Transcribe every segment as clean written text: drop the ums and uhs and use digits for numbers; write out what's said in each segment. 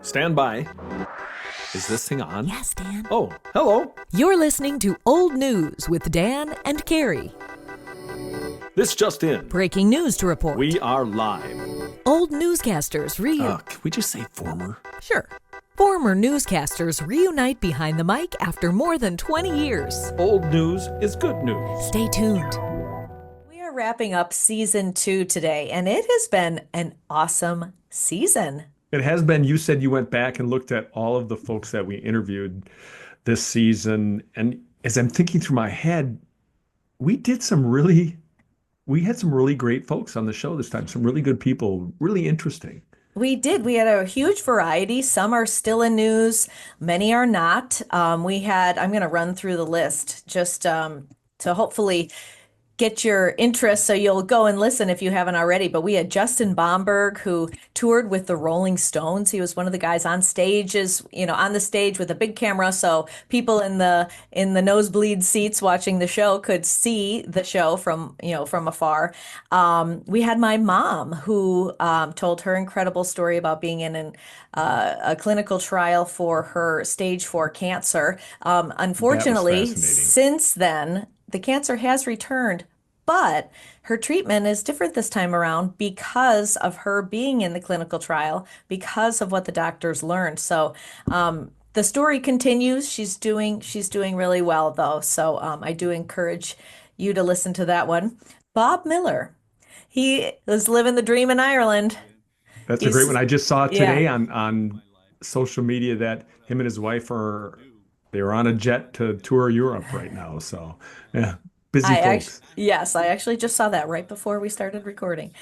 Stand by. Is this thing on? Yes, Dan. Oh, hello. You're listening to Old News with Dan and Carrie. This just in. Breaking news to report. We are live. Old newscasters Can we just say former? Sure. Former newscasters reunite behind the mic after more than 20 years. Old news is good news. Stay tuned. We are wrapping up season 2 today, and it has been an awesome season. It has been. You said you went back and looked at all of the folks that we interviewed this season. And as I'm thinking through my head, we had some really great folks on the show this time. Some really good people, really interesting. We did. We had a huge variety. Some are still in news. Many are not. I'm going to run through the list just to hopefully get your interest so you'll go and listen if you haven't already. But we had Justin Bomberg, who toured with the Rolling Stones. He was one of the guys on stages, on the stage with a big camera, so people in the nosebleed seats watching the show could see the show from afar. We had my mom, who told her incredible story about being in a clinical trial for her stage 4 cancer. Unfortunately, since then, the cancer has returned, but her treatment is different this time around because of her being in the clinical trial, because of what the doctors learned. So the story continues. She's doing really well, though. So I do encourage you to listen to that one. Bob Miller, he was living the dream in Ireland. That's a great one. I just saw today on social media that him and his wife they're on a jet to tour Europe right now. So, yeah, busy folks. Yes, I actually just saw that right before we started recording.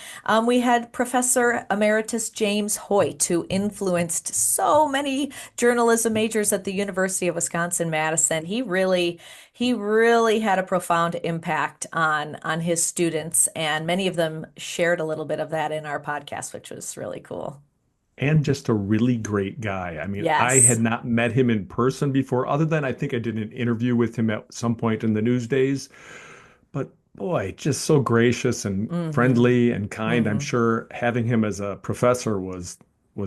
We had Professor Emeritus James Hoyt, who influenced so many journalism majors at the University of Wisconsin-Madison. He really had a profound impact on his students, and many of them shared a little bit of that in our podcast, which was really cool. And just a really great guy. I mean, Yes. I had not met him in person before, other than I think I did an interview with him at some point in the news days. But boy, just so gracious and friendly and kind. I'm sure having him as a professor was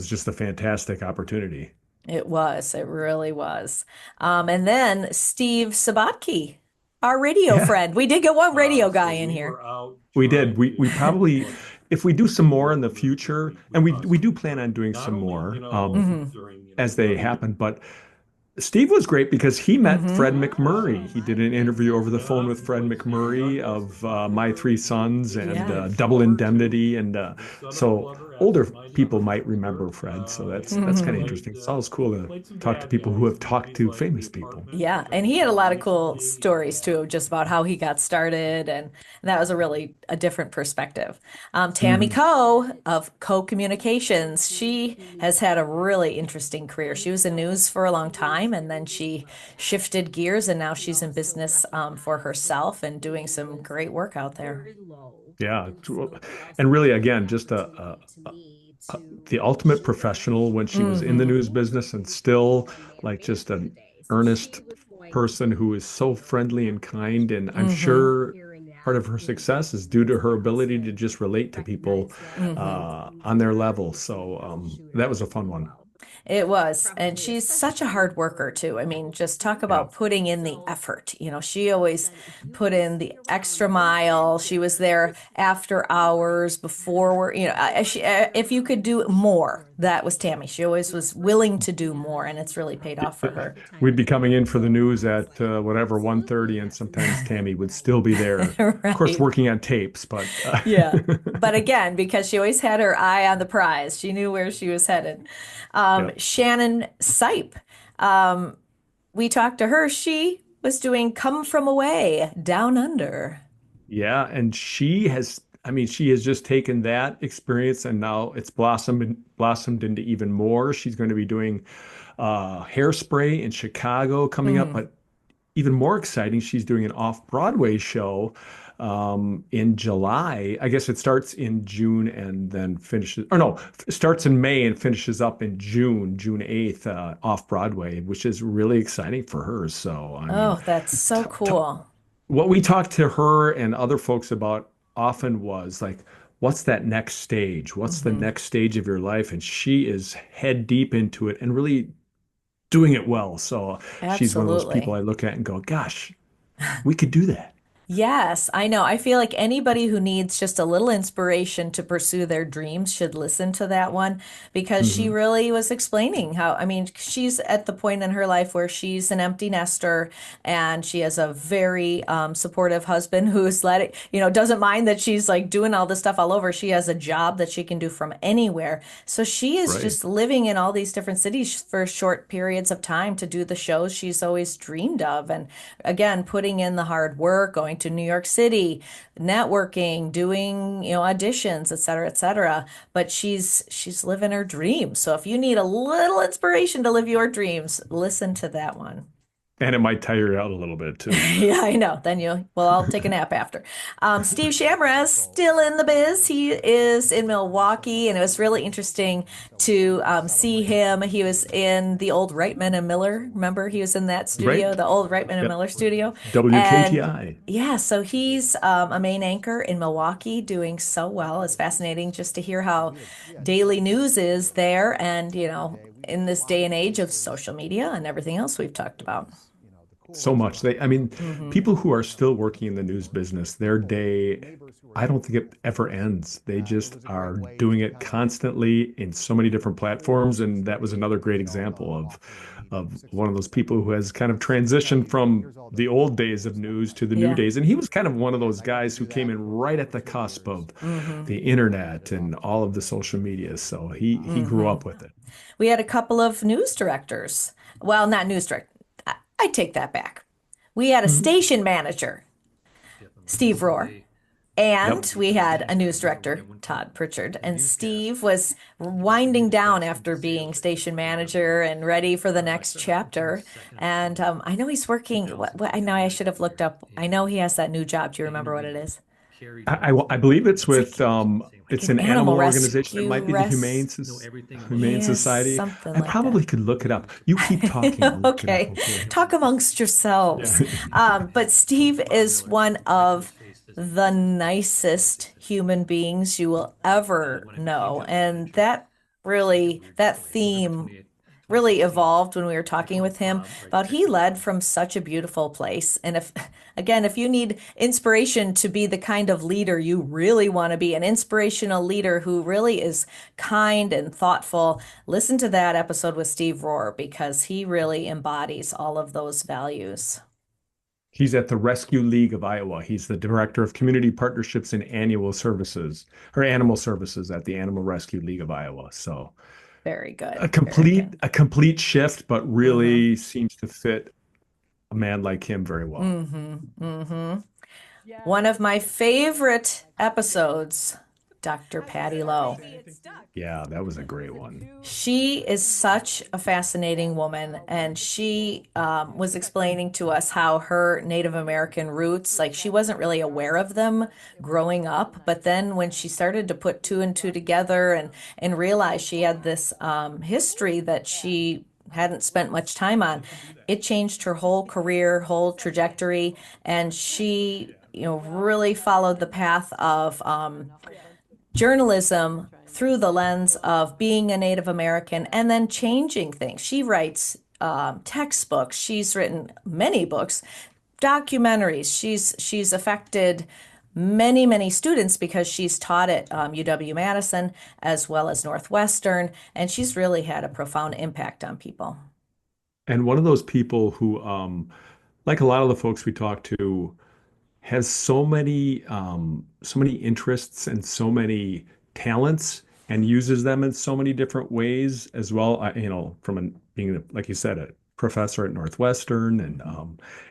just a fantastic opportunity. It was. It really was. And then Steve Sabatke, our radio friend. We did get one radio guy in here. We did. We probably, if we do some more in the future, and we do plan on doing some more as they happen, but Steve was great because he met Fred McMurray. He did an interview over the phone with Fred McMurray of My Three Sons and Double Indemnity. And so older people might remember Fred. So that's kind of interesting. It's always cool to talk to people who have talked to famous people. Yeah, and he had a lot of cool stories too, just about how he got started, and that was a different perspective. Tammy Coe of Coe Communications, she has had a really interesting career. She was in news for a long time, and then she shifted gears, and now she's in business for herself and doing some great work out there. Yeah, and really, again, just the ultimate professional when she was in the news business, and still like just an earnest person who is so friendly and kind. And I'm sure part of her success is due to her ability to just relate to people on their level. So that was a fun one. It was. And she's such a hard worker too. I mean, just talk about putting in the effort. She always put in the extra mile. She was there after hours, before, if you could do more, that was Tammy. She always was willing to do more, and it's really paid off for her. We'd be coming in for the news at 1:30, and sometimes Tammy would still be there. Right. Of course, working on tapes, but yeah. But again, because she always had her eye on the prize, she knew where she was headed. Shannon Sipe, we talked to her. She was doing Come From Away, Down Under. Yeah, and she has just taken that experience and now it's blossomed into even more. She's going to be doing Hairspray in Chicago coming up, but even more exciting, she's doing an off-Broadway show in July. I guess it starts in June and then starts in May and finishes up in June 8th, off Broadway, which is really exciting for her. So, that's so cool. What we talked to her and other folks about often was like, what's that next stage? What's the Hmm. next stage of your life? And she is head deep into it and really doing it well. So she's one of those people Absolutely. I look at and go, gosh, we could do that. Yes, I know. I feel like anybody who needs just a little inspiration to pursue their dreams should listen to that one because she Hmm. really was explaining how, I mean, she's at the point in her life where she's an empty nester and she has a very supportive husband who's letting, doesn't mind that she's like doing all this stuff all over. She has a job that she can do from anywhere. So she is Right. just living in all these different cities for short periods of time to do the shows she's always dreamed of. And again, putting in the hard work, going to New York City, networking, doing, auditions, et cetera, et cetera. But she's living her dreams. So if you need a little inspiration to live your dreams, listen to that one. And it might tire you out a little bit too. Yeah, I know. Then well, I'll take a nap after. Steve Shamra's still in the biz. He is in Milwaukee, and it was really interesting to see him. He was in the old Reitman and Miller. Remember, he was in that studio, Right? the old Reitman and Yep. Miller studio. And WKTI. yeah, so he's a main anchor in Milwaukee, doing so well. It's fascinating just to hear how daily news is there, and in this day and age of social media and everything else we've talked about. So much. I mean, Hmm. people who are still working in the news business, their day, I don't think it ever ends. They just are doing it constantly in so many different platforms. And that was another great example of one of those people who has kind of transitioned from the old days of news to the new Yeah. days. And he was kind of one of those guys who came in right at the cusp of Hmm. the internet and all of the social media. So he grew Hmm. up with it. We had a couple of news directors. Well, not news direct. I take that back. We had a Mhm. station manager, Steve Rohr, Yep. and we had a news director, Todd Pritchard. And Steve was winding down after being station manager and ready for the next chapter. And I know he's working. I know I should have looked up. I know he has that new job. Do you remember what it is? I believe it's It's with like it's an an animal animal organization. It rescue might be the Humane Yes, Society. something I like that. probably could look it up. You keep talking. I'll look it up. Okay, Okay. talk amongst Yeah. yourselves. But Steve is one of the nicest human beings you will ever know. And that theme really evolved when we were talking with him about he led from such a beautiful place. And if you need inspiration to be the kind of leader you really want to be, an inspirational leader who really is kind and thoughtful, listen to that episode with Steve Rohr because he really embodies all of those values. He's at the Rescue League of Iowa. He's the director of community partnerships and annual services or animal services at the Animal Rescue League of Iowa. So Very good. a Very complete good. a complete shift, but Mm-hmm. really seems to fit a man like him very well. Mm-hmm. Mm-hmm. One of my favorite episodes, Dr. Patty Lowe. Yeah, that was a great one. She is such a fascinating woman, and she was explaining to us how her Native American roots, like she wasn't really aware of them growing up, but then when she started to put two and two together and realize she had this history that she hadn't spent much time on, it changed her whole career, whole trajectory, and she, really followed the path of journalism through the lens of being a Native American and then changing things. She writes textbooks. She's written many books, documentaries. She's affected many students because she's taught at UW-Madison as well as Northwestern, and she's really had a profound impact on people. And one of those people who, like a lot of the folks we talk to, has so many interests and so many talents and uses them in so many different ways as well. From being, like you said, a professor at Northwestern and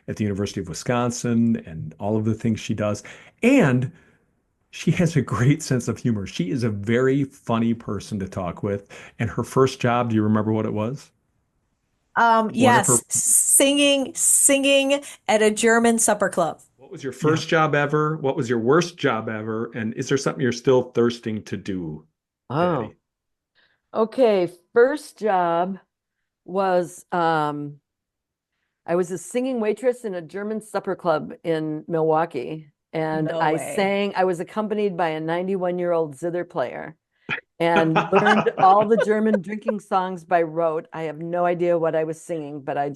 at the University of Wisconsin and all of the things she does. And she has a great sense of humor. She is a very funny person to talk with. And her first job, do you remember what it was? One of her, Yes, singing at a German supper club. what was your Yeah. first job ever? What was your worst job ever? And is there something you're still thirsting to do, Oh, Patty? okay. First job was I was a singing waitress in a German supper club in Milwaukee. And No I way. sang, I was accompanied by a 91-year-old zither player and learned all the German drinking songs by rote. I have no idea what I was singing, but I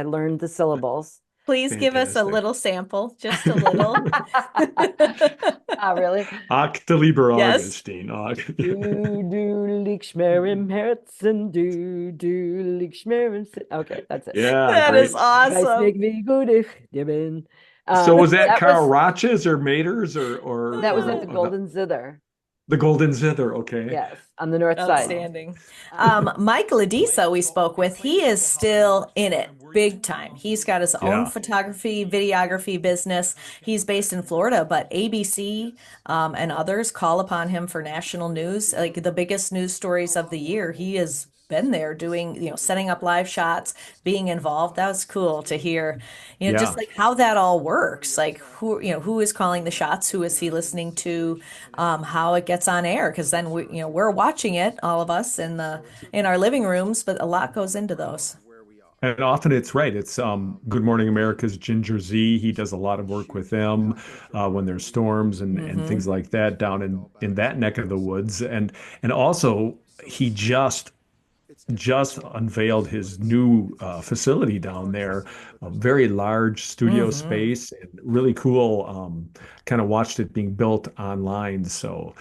learned the syllables. Please give us a Fantastic. little sample, just a little. Ah, really? Ach, du lieber Yes. Augustin. Ach. Du liegst mir im Herzen, du liegst mir im Sinn. Okay, that's it. Yeah, That is great. Weiß awesome. nicht, wie gut ich dir bin. So was that That Carl was Roch's or Mater's or that was at the no, Golden Zither. the Golden Zither? Okay. Yes, on the north side. Outstanding. Mike Ladisa, we spoke with, he is still in it big time. He's got his own Yeah. photography, videography business. He's based in Florida, but ABC and others call upon him for national news, like the biggest news stories of the year. He has been there doing, setting up live shots, being involved. That was cool to hear, just Yeah. like how that all works. Like who is calling the shots? Who is he listening to? How it gets on air? Because then we're watching it, all of us in our living rooms, but a lot goes into those. And often it's right. It's Good Morning America's Ginger Z. He does a lot of work with them when there's storms and things like that down in that neck of the woods. And also he just unveiled his new facility down there, a very large studio space and really cool. Kind of watched it being built online. So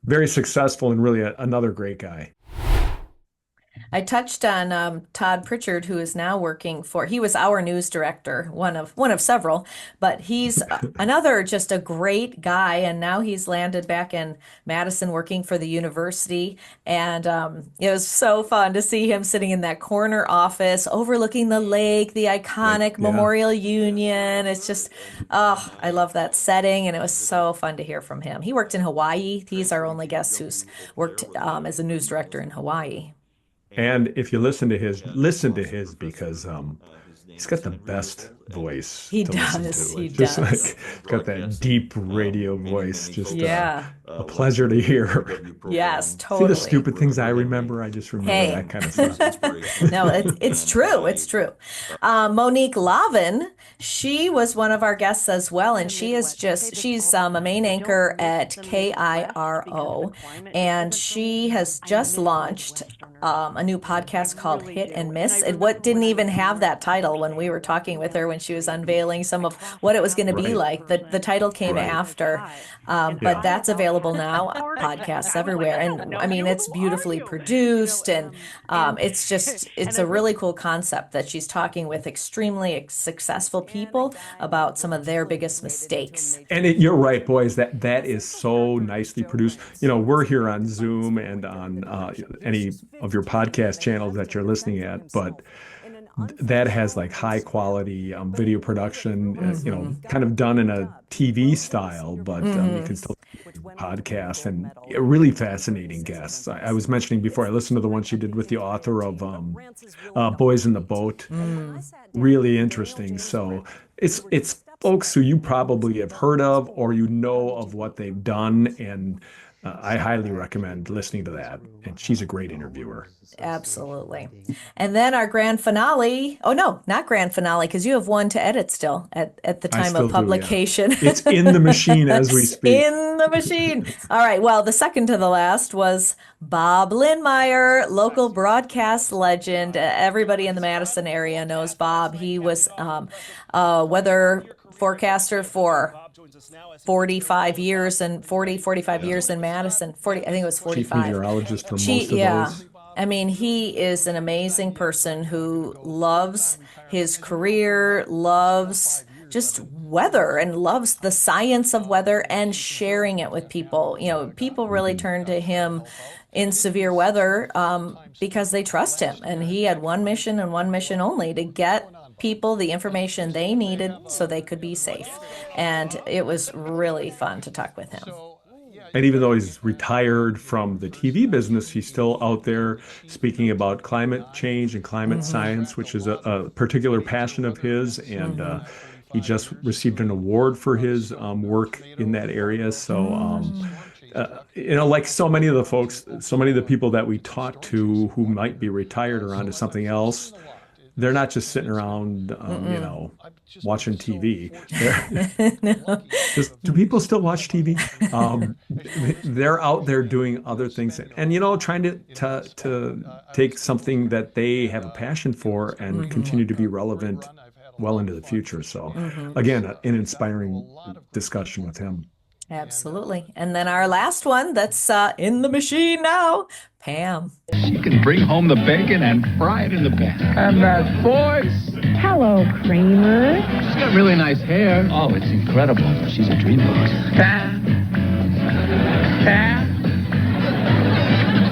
very successful and really another great guy. I touched on Todd Pritchard, who is now he was our news director, one of several, but he's another just a great guy, and now he's landed back in Madison working for the university, and it was so fun to see him sitting in that corner office overlooking the lake, the iconic Yeah. Memorial Union. It's just, oh, I love that setting, and it was so fun to hear from him. He worked in Hawaii. He's our only guest who's worked as a news director in Hawaii. And if you listen to his because he's got the best voice He to listen does. to. He It's just does. like got that deep radio voice. Just Yeah. a pleasure to hear. Yes, See totally. the stupid things I remember. I just remember Hey. that kind of stuff. No, it's true. It's true. Monique Lavin, she was one of our guests as well, and she's a main anchor at KIRO, and she has just launched a new podcast called Hit and Miss. What didn't even have that title when we were talking with her when she was unveiling some of what it was going to be Right. like. The title came Right. after, but Yeah. that's available now, podcasts everywhere, and I mean it's beautifully produced, and it's a really cool concept that she's talking with extremely successful people about some of their biggest mistakes. And you're right, boys. That is so nicely produced. We're here on Zoom and on any of your podcast channels that you're listening at, but that has like high quality video production, kind of done in a TV style, but you can still podcast and really fascinating guests. I was mentioning before, I listened to the one she did with the author of Boys in the Boat. Really interesting. So it's folks who you probably have heard of or of what they've done, and I highly recommend listening to that. And she's a great interviewer. Absolutely. And then our grand finale. Oh no, not grand finale, because you have one to edit still at the I time still of do, yeah. publication. It's in the machine as we speak. In the machine. All right. Well, the second to the last was Bob Lindmeyer, local broadcast legend. Everybody in the Madison area knows Bob. He was a weather forecaster for 45 years and 45 years in Madison. 40, I think it was Chief 45. meteorologist for most of Yeah. those. I mean, he is an amazing person who loves his career, loves just weather, and loves the science of weather and sharing it with people. People really turn to him in severe weather because they trust him. And he had one mission and one mission only: to get people the information they needed so they could be safe. And it was really fun to talk with him. And even though he's retired from the TV business, he's still out there speaking about climate change and climate science, which is a particular passion of his. And he just received an award for his work in that area. So, like so many of the folks, so many of the people that we talk to who might be retired or onto something else, they're not just sitting around, Mm-mm. watching TV. They're, No. do people still watch TV? They're out there doing other things, and trying to take something that they have a passion for and Hmm. continue to be relevant well into the future. So, Hmm. again, an inspiring discussion with him. Absolutely. And then our last one that's in the machine now, Pam. She can bring home the bacon and fry it in the pan. And that voice. Hello, Kramer. She's got really nice hair. Oh, it's incredible. She's a dreamboat. Pam. Pam.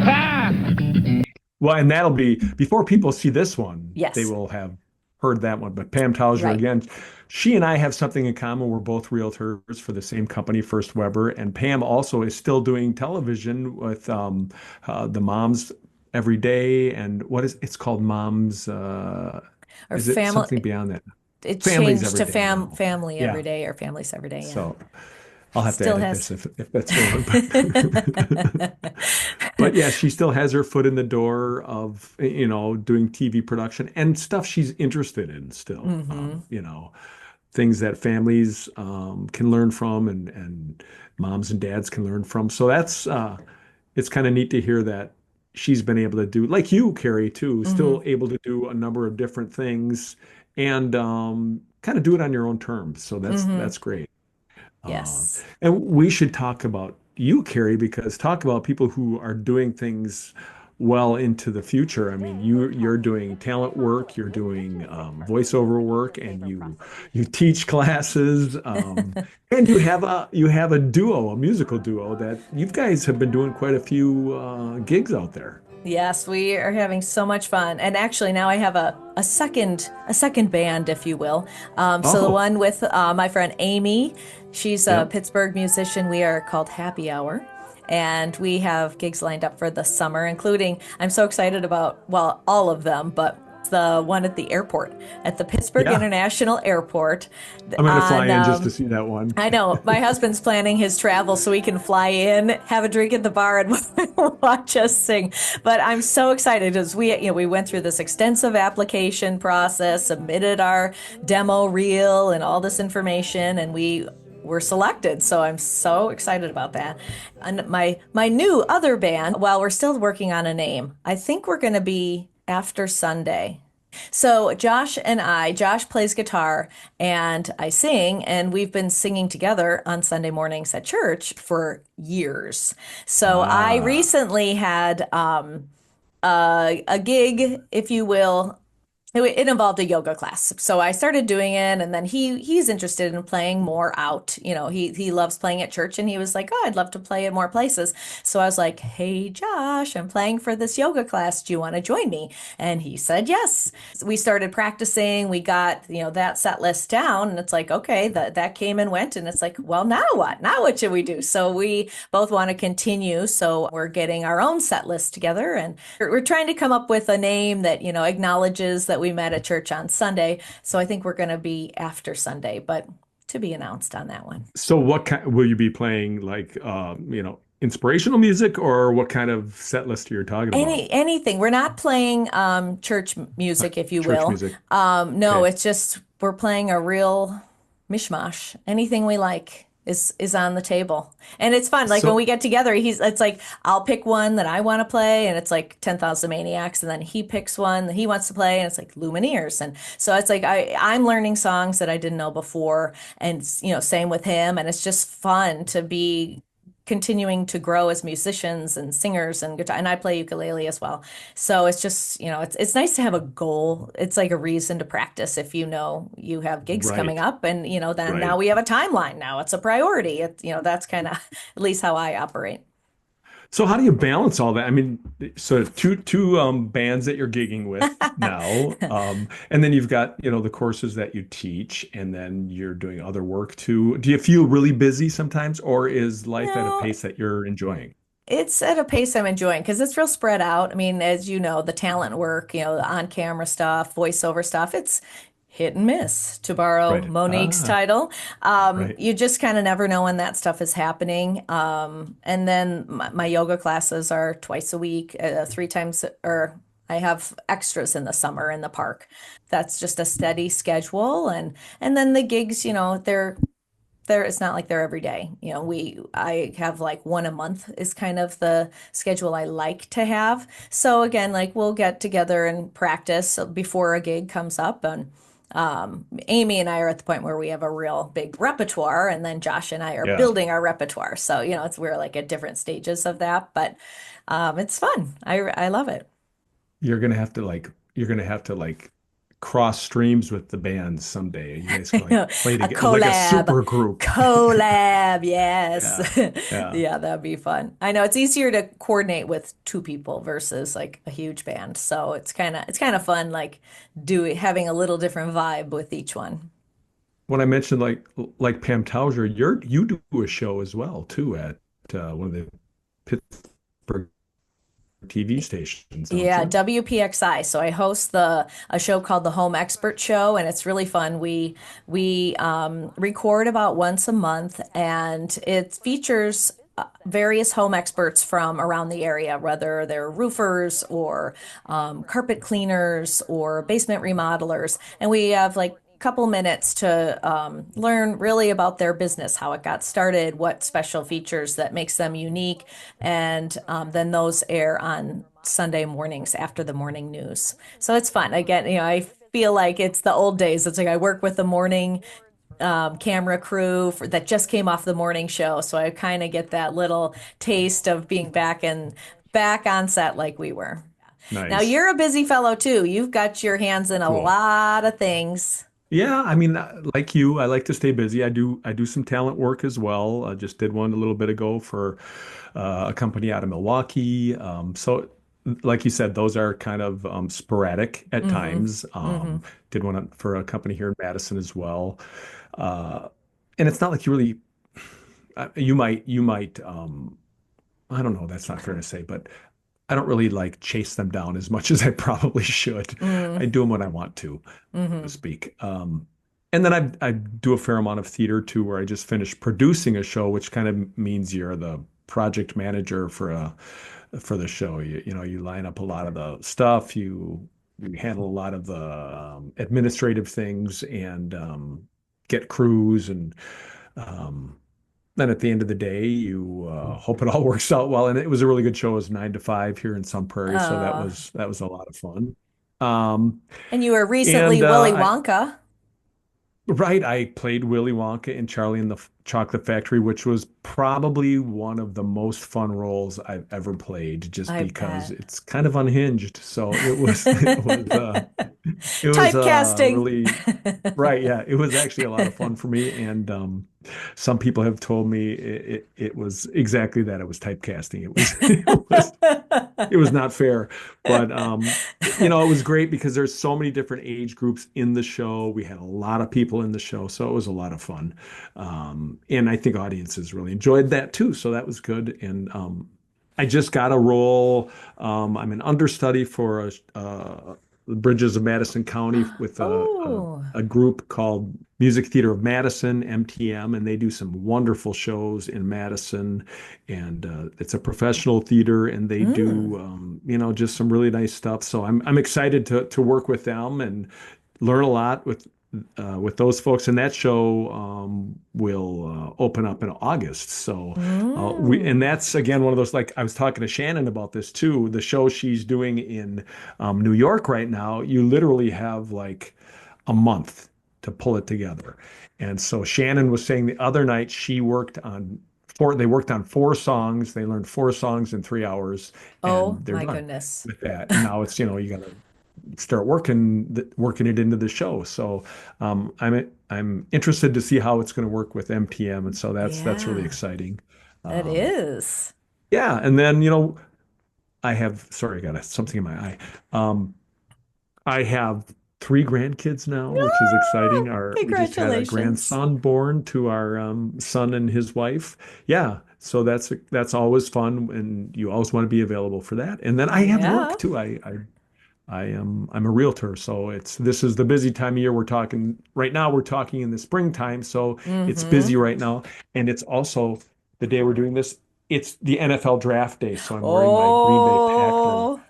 Pam. Well, and that'll be before people see this one, Yes. they will have heard that one. But Pam Towser, Right. again, she and I have something in common. We're both realtors for the same company, First Weber, and Pam also is still doing television with the Moms Every Day, and it's called Moms. Or Is it family, something beyond that? it Families changed Every to Day now. family Yeah. every day or families every day. Yeah. So I'll have to Still edit has. this if that's wrong. But yeah, she still has her foot in the door of, doing TV production and stuff she's interested in still. Hmm. Things that families can learn from and moms and dads can learn from. So it's kind of neat to hear that she's been able to do, like you, Carrie, too, Hmm. still able to do a number of different things and kind of do it on your own terms. So Hmm. that's great. Uh, Yes. and we should talk about you, Carrie, because talk about people who are doing things well into the future. I mean, you're doing talent work, you're doing voiceover work, and you teach classes, and you have a duo, a musical duo that you guys have been doing quite a few gigs out there. Yes, we are having so much fun. And actually now I have a second band, if you will. So the Oh, one with my friend Amy, she's a yep. Pittsburgh musician. We are called Happy Hour. And we have gigs lined up for the summer, including, I'm so excited about, well, all of them, but the one at the airport, at the Pittsburgh Yeah, International Airport I'm gonna fly on in just to see that one. I know. My husband's planning his travel so he can fly in, have a drink at the bar, and watch us sing. But I'm so excited as we went through this extensive application process, submitted our demo reel and all this information, and we were selected. So I'm so excited about that. And my new other band, while we're still working on a name, I think we're going to be After Sunday. So Josh plays guitar and I sing, and we've been singing together on Sunday mornings at church for years. So I Ah, recently had a gig, if you will. It involved a yoga class. So I started doing it, and then he's interested in playing more out. He loves playing at church, and he was like, "Oh, I'd love to play at more places." So I was like, "Hey, Josh, I'm playing for this yoga class. Do you want to join me?" And he said yes. We started practicing. We got, that set list down, and it's like, okay, that came and went, and it's like, well, now what? Now what should we do? So we both want to continue. So we're getting our own set list together, and we're trying to come up with a name that, acknowledges that we met at church on Sunday. So I think we're going to be After Sunday, but to be announced on that one. so what kind will you be playing? Like, inspirational music, or what kind of set list are you talking about? Anything. We're not playing church Uh, music, if you Church will. music. No, Okay. it's just we're playing a real mishmash. Anything we like is on the table. And it's fun. Like when So, we get together, it's like I'll pick one that I want to play, and it's like 10,000 Maniacs, and then he picks one that he wants to play, and it's like Lumineers. And so it's like I'm learning songs that I didn't know before, and same with him, and it's just fun to be continuing to grow as musicians and singers and guitar, and I play ukulele as well. So it's just, it's nice to have a goal. It's like a reason to practice if you have gigs coming right, up, and then now right. we have a timeline. Now it's a priority. That's kind of at least how I operate. So how do you balance all that? I mean, so two bands that you're gigging with now, and then you've got, the courses that you teach, and then you're doing other work too. Do you feel really busy sometimes, or is life at a No, pace that you're enjoying? it's at a pace I'm enjoying because it's real spread out. I mean, as you know, the talent work, the on-camera stuff, voiceover stuff, it's hit and miss, to borrow Right. Monique's Ah, title. right. You just kind of never know when that stuff is happening. And then my yoga classes are twice a week, 3 times or I have extras in the summer in the park. That's just a steady schedule, and then the gigs, they're it's not like they're every day. I have like one a month is kind of the schedule I like to have. So again, like we'll get together and practice before a gig comes up, and Amy and I are at the point where we have a real big repertoire, and then Josh and I are Yeah. building our repertoire. So, we're like at different stages of that, but it's fun. I love it. You're gonna have to like cross streams with the bands someday. You guys can like play A together like a collab. super group. Collab, yes. Yeah. Yeah. Yeah, that'd be fun. I know it's easier to coordinate with two people versus like a huge band. So it's kind of fun like having a little different vibe with each one. When I mentioned like Pam Towser, you do a show as well too at one of the Pittsburgh TV stations, don't Yeah, you? WPXI. So I host the a show called the Home Expert Show, and it's really fun. We record about once a month, and it features various home experts from around the area, whether they're roofers or carpet cleaners or basement remodelers, and we have like couple minutes to learn really about their business, how it got started, what special features that makes them unique, and then those air on Sunday mornings after the morning news. So it's fun. Again, I feel like it's the old days. It's like I work with the morning camera crew that just came off the morning show, so I kind of get that little taste of being back on set like we were. Now Nice. you're a busy fellow too. You've got your hands in a Cool. lot of things. Yeah, I mean, like you, I like to stay busy. I do some talent work as well. I just did one a little bit ago for a company out of Milwaukee. So, like you said, those are kind of sporadic at Mm-hmm. times. Mm-hmm. Did one for a company here in Madison as well. Uh, and it's not like you really, you might, I don't know, that's not fair to say, but I don't really like chase them down as much as I probably should. I do them when I want to, so to Mm-hmm. speak. And then I do a fair amount of theater too, where I just finished producing a show, which kind of means you're the project manager for the show. You line up a lot of the stuff, you handle a lot of the administrative things, and get crews, and um, then at the end of the day, you hope it all works out well. And it was a really good show. It was 9 to 5 here in Sun Prairie, so that Uh, was a lot of fun. Um, and you were recently and Willy I Wonka. Right, I played Willy Wonka in Charlie and the Chocolate Factory, which was probably one of the most fun roles I've ever played, just I because bet. it's kind of unhinged. So it was it was Typecasting. really right. Yeah, it was actually a lot of fun for me, and some people have told me it was exactly that. It was typecasting. It was not fair, but it was great because there's so many different age groups in the show. We had a lot of people in the show, so it was a lot of fun. And I think audiences really enjoyed that too, so that was good. And I just got a role. I'm an understudy for the Bridges of Madison County with Oh. a group called Music Theater of Madison, MTM, and they do some wonderful shows in Madison. And it's a professional theater, and they do Mm. just some really nice stuff. So I'm excited to work with them and learn a lot with those folks. And that show will open up in August. So and Mm. that's again one of those, like I was talking to Shannon about this too. The show she's doing in New York right now, you literally have like a month to pull it together. And so Shannon was saying the other night they worked on 4 songs. They learned 4 songs in 3 hours, Oh and they're my done goodness. with that. And now it's, you got to start working it into the show. So I'm interested to see how it's going to work with MTM, and so that's really Yeah, exciting. it Um, is. yeah, and then I have, sorry, I got something in my eye. Um, I have 3 grandkids now, which is exciting. We just had a Congratulations. grandson born to our son and his wife. Yeah, so that's always fun, and you always want to be available for that. And then I have Yeah. work too. I'm a realtor, so this is the busy time of year. We're talking right now. We're talking in the springtime, so it's Mm-hmm. busy right now, and it's also the day we're doing this. It's the NFL draft day, so I'm wearing my Green Bay Packers. Oh,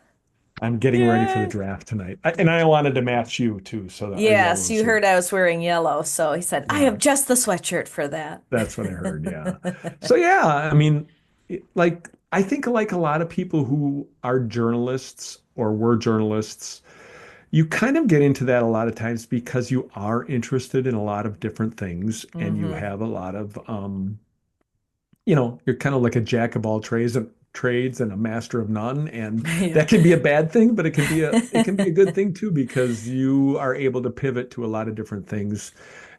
I'm getting ready for the Yay. draft tonight. And I wanted to match you too, so a Yes, yellow you shirt. heard I was wearing yellow, so he said, I Yeah, have just the sweatshirt for that. that's what I heard. Yeah. So yeah, I mean, like I think like a lot of people who are journalists or were journalists, you kind of get into that a lot of times because you are interested in a lot of different things and you Hmm. have a lot of you're kind of like a jack of all trades and a master of none. And Yeah. that can be a bad thing, but it can be a good thing too, because you are able to pivot to a lot of different things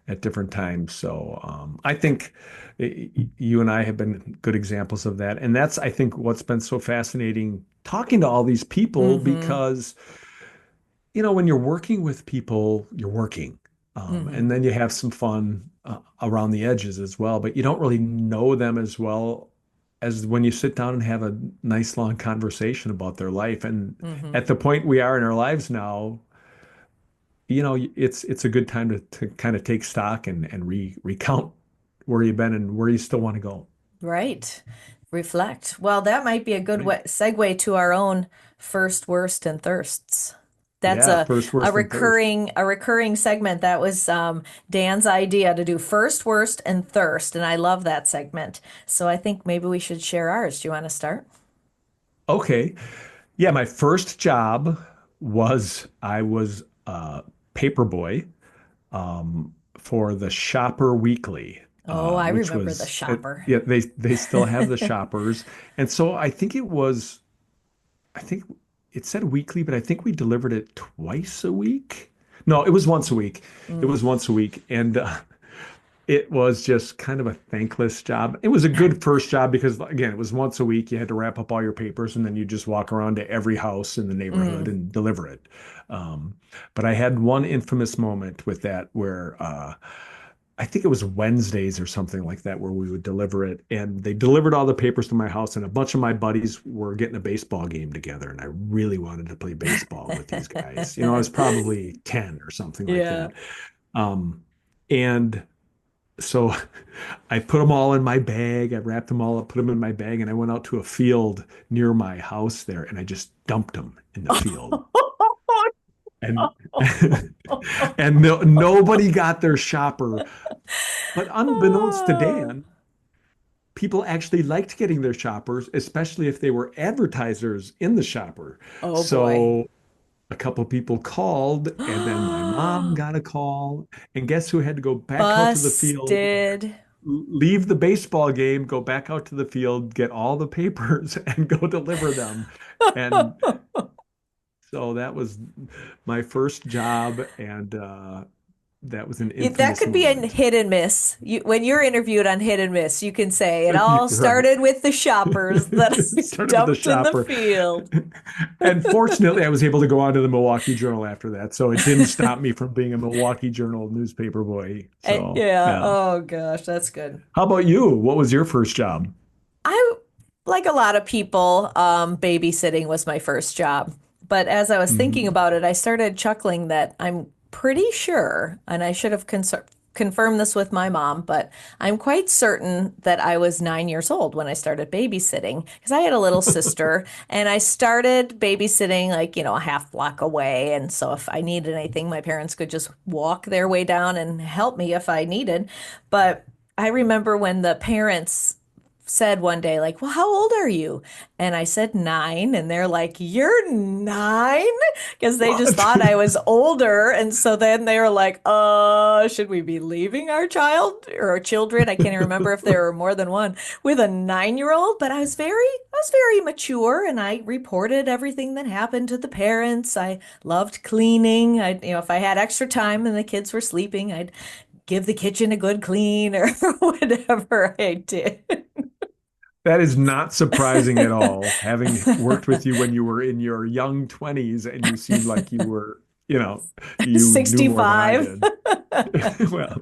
at different times. So I think you and I have been good examples of that. And that's, I think, what's been so fascinating talking to all these people Hmm. because when you're working with people, you're working. Hmm. And then you have some fun around the edges as well, but you don't really know them as well as when you sit down and have a nice long conversation about their life. And Hmm. at the point we are in our lives now, it's a good time to kind of take stock and recount where you've been and where you still want to go. Right. Reflect. Well, that might be a good Right. segue to our own first, worst, and thirsts. That's Yeah, first, a worst, and thirst. recurring segment. That was Dan's idea to do first, worst, and thirst, and I love that segment. So I think maybe we should share ours. Do you want to start? Okay. Yeah, my first job was I was a paper boy for the Shopper Weekly, Oh, I which remember the was shopper. yeah, they still have the shoppers. And so I think it said weekly, but I think we delivered it twice a week. No, it was once a week. It Mm. was once a week. And it was just kind of a thankless job. It was a good first job because, again, it was once a week. You had to wrap up all your papers and then you just walk around to every house in the neighborhood Mm. and deliver it. Um, but I had one infamous moment with that where I think it was Wednesdays or something like that where we would deliver it. And they delivered all the papers to my house, and a bunch of my buddies were getting a baseball game together. And I really wanted to play baseball with these guys. I was probably 10 or something like Yeah. that. And so I put them all in my bag. I wrapped them all up, put them in my bag, and I went out to a field near my house there, and I just dumped them in the field. And and nobody got their shopper. But unbeknownst to Oh, Dan, people actually liked getting their shoppers, especially if they were advertisers in the shopper. oh boy. So a couple people called, and then my mom got a call. And guess who had to go back out to the field, Busted. leave the baseball game, go back out to the field, get all the papers, and go deliver them. And so that was my first job, and that was an That infamous could be a moment. hit and miss. When you're interviewed on hit and miss, you can say it You're all right. started with the shoppers that I Started with the dumped in the shopper. field. And fortunately, I was able to go on to the Milwaukee Journal after that. So it didn't stop me from being a Milwaukee Journal newspaper boy. And So, yeah, yeah. oh gosh, that's good. How about you? What was your first job? I, like a lot of people, babysitting was my first job. But as I was thinking Mhm. about it, I started chuckling that I'm pretty sure, and I should have confirmed this with my mom, but I'm quite certain that I was 9 years old when I started babysitting because I had a little sister and I started babysitting like, a half block away. And so if I needed anything, my parents could just walk their way down and help me if I needed. But I remember when the parents said one day, like, well, how old are you? And I said 9. And they're like, you're 9? Because they just What? thought I was older. And so then they were like, should we be leaving our child or our children? I can't even remember if there were more than one with a 9-year old, but I was very mature and I reported everything that happened to the parents. I loved cleaning. If I had extra time and the kids were sleeping, I'd give the kitchen a good clean or whatever I did. That is not surprising at all, having worked with you when you were in your young 20s and you seemed like you knew more than I 65. did. Well,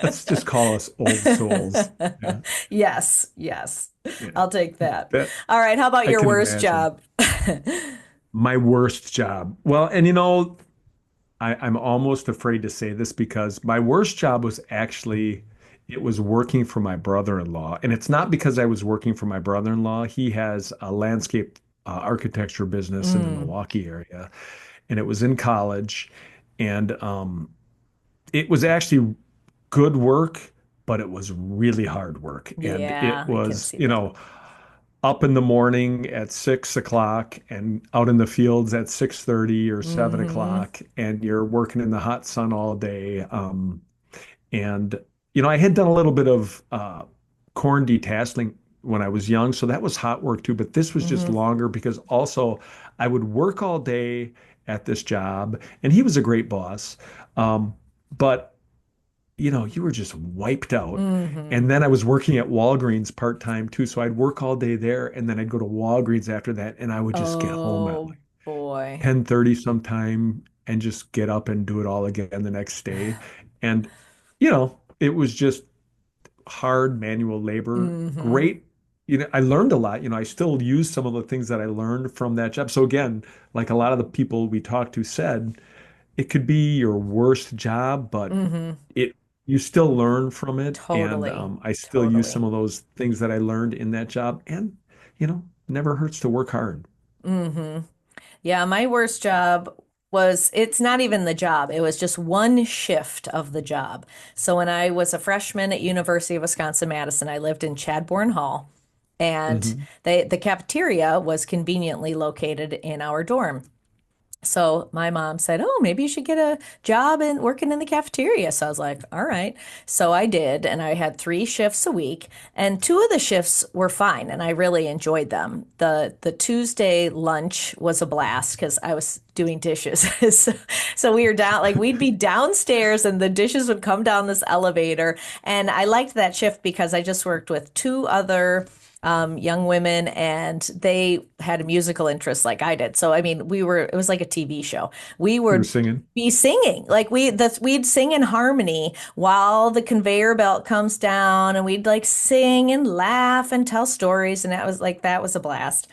let's just call us old souls. Yeah, Yes, yes. yeah. I'll take that. That All right, how about I your can worst imagine. job? My worst job. Well, and I'm almost afraid to say this because my worst job was actually it was working for my brother-in-law. And it's not because I was working for my brother-in-law. He has a landscape architecture business in the Mm, Milwaukee area, and it was in college, and it was actually good work, but it was really hard work, and it yeah, I can was, see that. up in the morning at 6 o'clock and out in the fields at 6:30 or seven Hmm. o'clock, and you're working in the hot sun all day. And I had done a little bit of corn detasseling when I was young, so that was hot work too. But this was just Hmm. longer because also I would work all day at this job, and he was a great boss. But you were just wiped out. Hmm. And then I was working at Walgreens part-time too, so I'd work all day there, and then I'd go to Walgreens after that, and I would just get home at Oh like boy. 10:30 sometime and just get up and do it all again the next day. And it was just hard manual labor. Hmm. Great. I learned a lot. I still use some of the things that I learned from that job. So again, like a lot of the people we talked to said, it could be your worst job, but Hmm. it you still learn from it. And Totally. I still use some Totally. of those things that I learned in that job. And never hurts to work hard. Hmm. Yeah, my worst job was it's not even the job. It was just one shift of the job. So when I was a freshman at University of Wisconsin-Madison, I lived in Chadbourne Hall, and Hmm. the cafeteria was conveniently located in our dorm. So my mom said, "Oh, maybe you should get a job in working in the cafeteria." So I was like, "All right." So I did, and I had 3 shifts a week, and 2 of the shifts were fine, and I really enjoyed them. The Tuesday lunch was a blast because I was doing dishes. So we were down, like we'd be downstairs, and the dishes would come down this elevator, and I liked that shift because I just worked with 2 other young women, and they had a musical interest like I did. So I mean, it was like a TV show. We You were would singing. be singing like we'd sing in harmony while the conveyor belt comes down, and we'd like sing and laugh and tell stories, and that was a blast.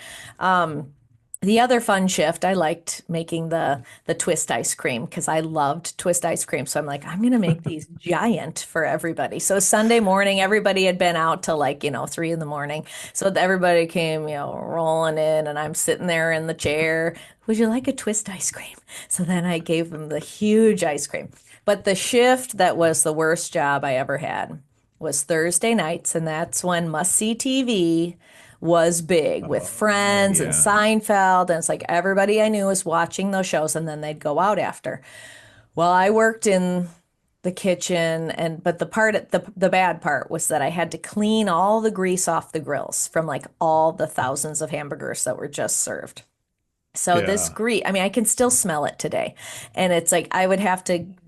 The other fun shift, I liked making the twist ice cream because I loved twist ice cream. So I'm like, I'm gonna make these giant for everybody. So Sunday morning, everybody had been out till like, 3 in the morning. So everybody came, rolling in, and I'm sitting there in the chair. Would you like a twist ice cream? So then I gave them the huge ice cream. But the shift that was the worst job I ever had was Thursday nights, and that's when must-see TV was big with Oh, Friends and yeah. Seinfeld, and it's like everybody I knew was watching those shows, and then they'd go out after. Well, I worked in the kitchen, and but the bad part was that I had to clean all the grease off the grills from like all the thousands of hamburgers that were just served. So this Yeah. grease, I mean, I can still smell it today. And it's like I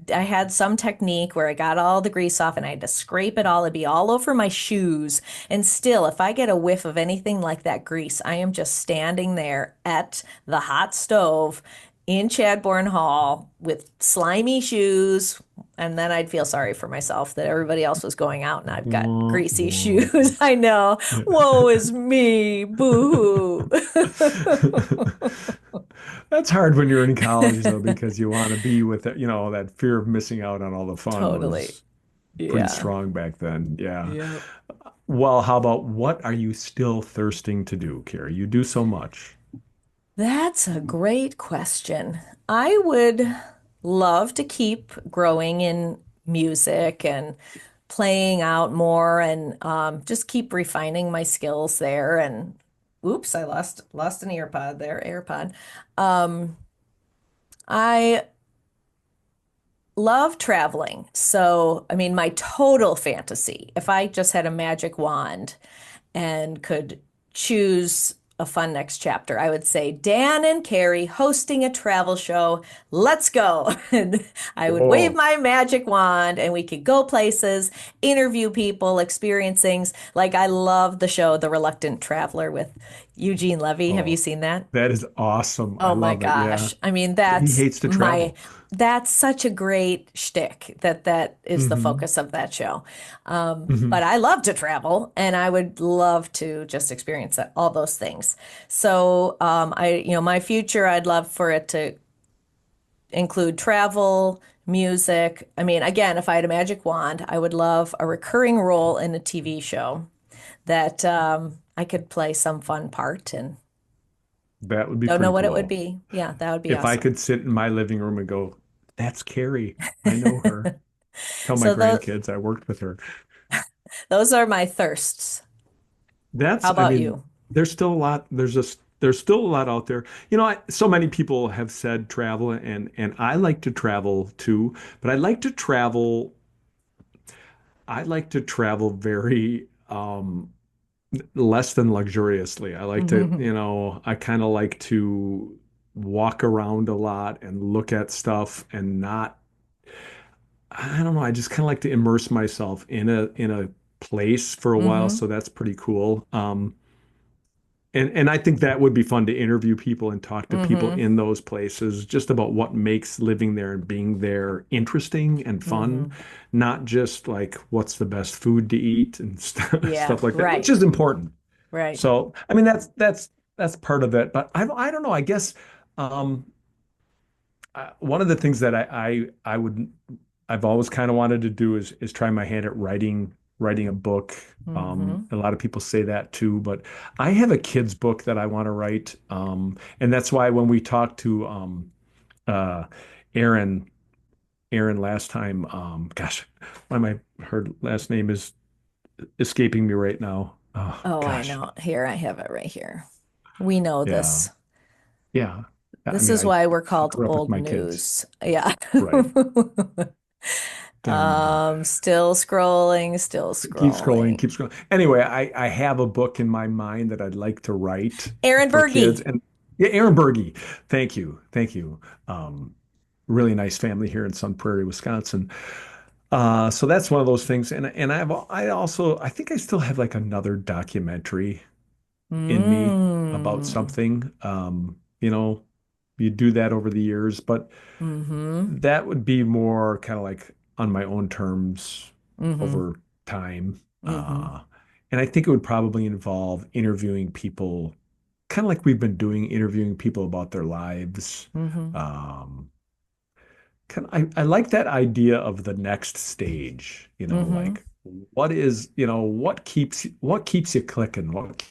had some technique where I got all the grease off, and I had to scrape it all. It'd be all over my shoes. And still, if I get a whiff of anything like that grease, I am just standing there at the hot stove in Chadbourne Hall with slimy shoes. And then I'd feel sorry for myself that everybody else was going out and I've got Wah, greasy wah. shoes. I know. Woe is me. Boo hoo. That's hard when you're in college though, because you want to be with it, that fear of missing out on all the fun Totally. was pretty Yeah. strong back then. Yeah. Yep. Well, how about what are you still thirsting to do, Carrie? You do so much. That's a great question. I would love to keep growing in music and playing out more, and just keep refining my skills there. And oops, I lost an earpod there, AirPod. Um, I love traveling. So, I mean, my total fantasy, if I just had a magic wand and could choose a fun next chapter, I would say Dan and Carrie hosting a travel show. Let's go. And I would wave Oh, my magic wand, and we could go places, interview people, experience things. Like I love the show The Reluctant Traveler with Eugene Levy. Have you oh, seen that? that is awesome. I Oh my love it. Yeah. gosh. I mean, He hates to travel. that's such a great shtick that is the Hmm. focus of that show. Hmm. But I love to travel, and I would love to just experience all those things. So, my future, I'd love for it to include travel, music. I mean, again, if I had a magic wand, I would love a recurring role in a TV show that I could play some fun part, and That would be Don't know pretty what it would cool. be. Yeah, that would be If I awesome. could sit in my living room and go, that's Carrie. I know her. Tell my So grandkids I worked with her. those are my thirsts. How I about mean, you? there's still a lot, there's still a lot out there. You know, so many people have said travel and I like to travel too, but I like to travel very less than luxuriously. I like to, I kind of like to walk around a lot and look at stuff and not, I don't know, I just kind of like to immerse myself in a place for a while, Mm-hmm. so that's pretty cool. And I think that would be fun to interview people and talk to people Mm-hmm. in those places just about what makes living there and being there interesting and fun, Mm-hmm. not just like what's the best food to eat and Yeah, stuff like that, which right. is important. Right. So, I mean, that's part of it. But I don't know. I guess um, one of the things that I've always kind of wanted to do is try my hand at writing a book. Mm-hmm. A lot of people say that too, but I have a kid's book that I want to write. And that's why when we talked to uh, Aaron, Aaron last time, gosh, why am her last name is escaping me right now. Oh Oh, I gosh. know. Here, I have it right here. We know Yeah. this. Yeah. I This mean, is why we're called grew up with old my kids. news. Yeah. Right. And Still scrolling, still keep scrolling, scrolling. keep scrolling. Anyway, I have a book in my mind that I'd like to write Aaron for kids. Berge. And yeah, Aaron Berge. Thank you. Thank you. Really nice family here in Sun Prairie, Wisconsin. So that's one of those things. And I think I still have like another documentary in me about Mm. something. You do that over the years, but Mm-hmm. that would be more kind of like on my own terms Mm-hmm. over time. Mm-hmm. And I think it would probably involve interviewing people, kind of like we've been doing, interviewing people about their lives. Mm-hmm. Um, I like that idea of the next stage, Mm-hmm. like what keeps you clicking, what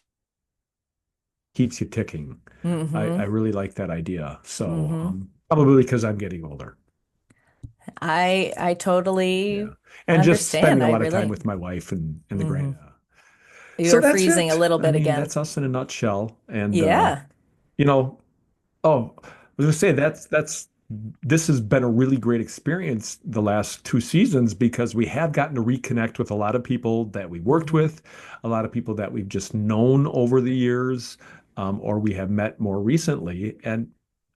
keeps you ticking. I Mm-hmm. really like that idea. So Mm-hmm. probably because I'm getting older. I totally Yeah. And just spending understand. a I lot of time really. with my wife and the Mm-hmm. grand. You So are that's freezing a it. little I bit mean, again. that's us in a nutshell. And Yeah. you know, oh, I was gonna say that's this has been a really great experience the last two seasons because we have gotten to reconnect with a lot of people that we worked Mm-hmm. with, a lot of people that we've just known over the years, or we have met more recently. And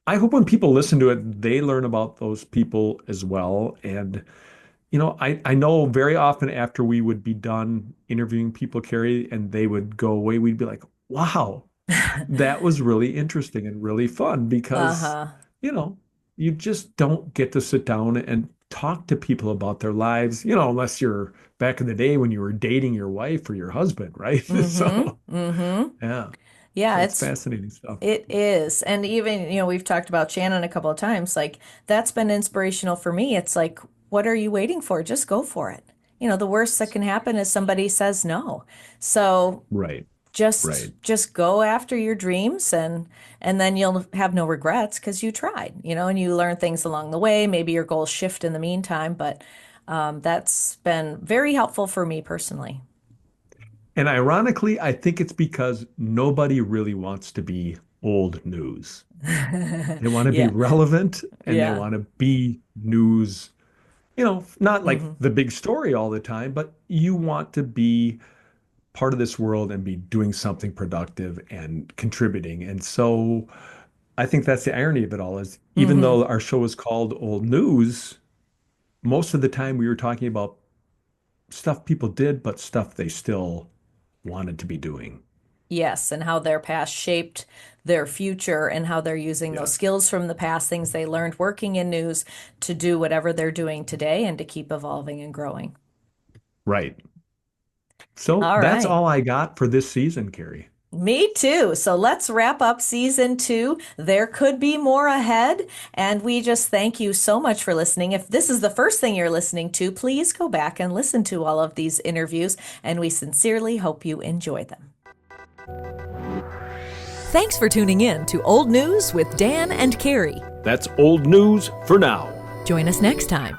I hope when people listen to it, they learn about those people as well. And I know very often after we would be done interviewing people, Carrie, and they would go away, we'd be like, wow, that was really interesting and really fun because, Uh-huh. you know, you just don't get to sit down and talk to people about their lives, unless you're back in the day when you were dating your wife or your husband, right? So, Mm-hmm. Mm-hmm. yeah. Yeah, So it's fascinating stuff. it is. And even, we've talked about Shannon a couple of times. Like, that's been inspirational for me. It's like, what are you waiting for? Just go for it. The worst that can happen is somebody says no. So Right. just Right. just go after your dreams, and then you'll have no regrets because you tried, and you learn things along the way. Maybe your goals shift in the meantime, but that's been very helpful for me personally. And ironically, I think it's because nobody really wants to be old news. They want to be Yeah. relevant and they Yeah. want to be news, not like Hmm. the big story all the time, but you want to be part of this world and be doing something productive and contributing. And so I think that's the irony of it all is even Hmm. though our show is called Old News, most of the time we were talking about stuff people did, but stuff they still wanted to be doing. Yes, and how their past shaped their future, and how they're using those Yes. skills from the past, things they learned working in news, to do whatever they're doing today and to keep evolving and growing. Right. So All that's right. all I got for this season, Carrie. Me too. So let's wrap up season 2. There could be more ahead. And we just thank you so much for listening. If this is the first thing you're listening to, please go back and listen to all of these interviews. And we sincerely hope you enjoy them. Thanks for tuning in to Old News with Dan and Carrie. That's old news for now. Join us next time.